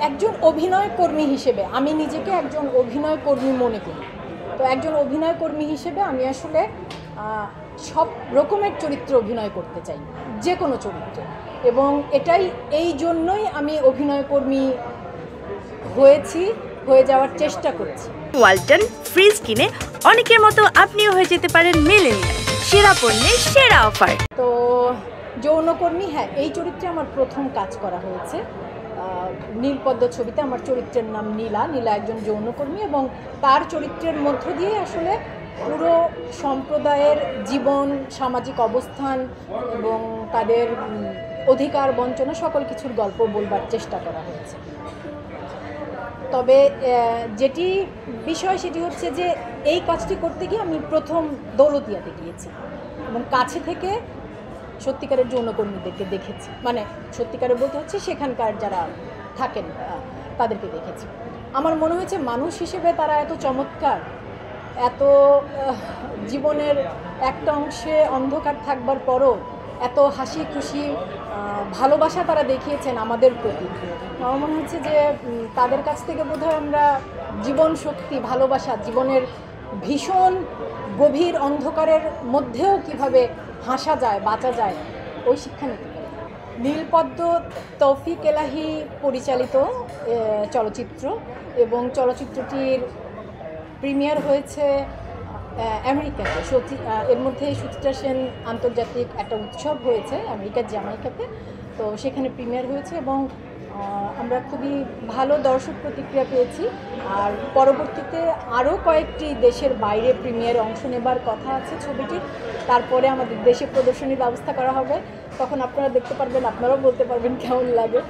একজন অভিনয় কর্মী হিসেবে আমি নিজেকে একজন অভিনয় কর্মী মনে করি। তো একজন অভিনয় কর্মী হিসেবে আমি আসলে সব রকমের চরিত্রে অভিনয় করতে চাই, যে কোনো চরিত্রে, এবং এটাই এই জন্যই আমি অভিনয় কর্মী হয়ে যাওয়ার চেষ্টা করছি। ওয়ালটন ফ্রিজ কিনে অনেকের মতো আপনিও হয়ে যেতে পারেন মিলেনিয়াল, সেরা পণ্যের সেরা অফার। তো যৌনকর্মী, হ্যাঁ, এই চরিত্রে আমার প্রথম কাজ করা হয়েছে। নীলপদ্ম ছবিতে আমার চরিত্রের নাম নীলা। নীলা একজন যৌনকর্মী এবং তার চরিত্রের মধ্য দিয়ে আসলে পুরো সম্প্রদায়ের জীবন, সামাজিক অবস্থান এবং তাদের অধিকার বঞ্চনা সকল কিছুর গল্প বলবার চেষ্টা করা হয়েছে। তবে যেটি বিষয় সেটি হচ্ছে যে এই কাজটি করতে গিয়ে আমি প্রথম দৌলতদিয়াতে গিয়েছি এবং কাছে থেকে সত্যিকারের যৌনকর্মীদেরকে দেখেছি, মানে সত্যিকারের বলতে হচ্ছে সেখানকার যারা থাকেন তাদেরকে দেখেছি। আমার মনে হয়েছে মানুষ হিসেবে তারা এত চমৎকার, এত জীবনের একটা অংশে অন্ধকার থাকবার পরও এত হাসি খুশি ভালোবাসা তারা দেখিয়েছেন আমাদের প্রতি। আমার মনে হচ্ছে যে তাদের কাছ থেকে বোধহয় আমরা জীবন শক্তি, ভালোবাসা, জীবনের ভীষণ গভীর অন্ধকারের মধ্যেও কিভাবে হাসা যায়, বাঁচা যায়, ওই শিক্ষা নিতে পারি। নীলপদ্ম তৌফিক এলাহি পরিচালিত চলচ্চিত্র এবং চলচ্চিত্রটির প্রিমিয়ার হয়েছে আমেরিকাতে। এর মধ্যে সুচিত্রা সেন আন্তর্জাতিক একটা উৎসব হয়েছে আমেরিকার জ্যামাইকাতে, তো সেখানে প্রিমিয়ার হয়েছে এবং আমরা খুবই ভালো দর্শক প্রতিক্রিয়া পেয়েছি। আর পরবর্তীতে আরও কয়েকটি দেশের বাইরে প্রিমিয়ারে অংশ নেবার কথা আছে ছবিটির। তারপরে আমাদের দেশে প্রদর্শনীর ব্যবস্থা করা হবে, তখন আপনারা দেখতে পারবেন, আপনারাও বলতে পারবেন কেমন লাগে।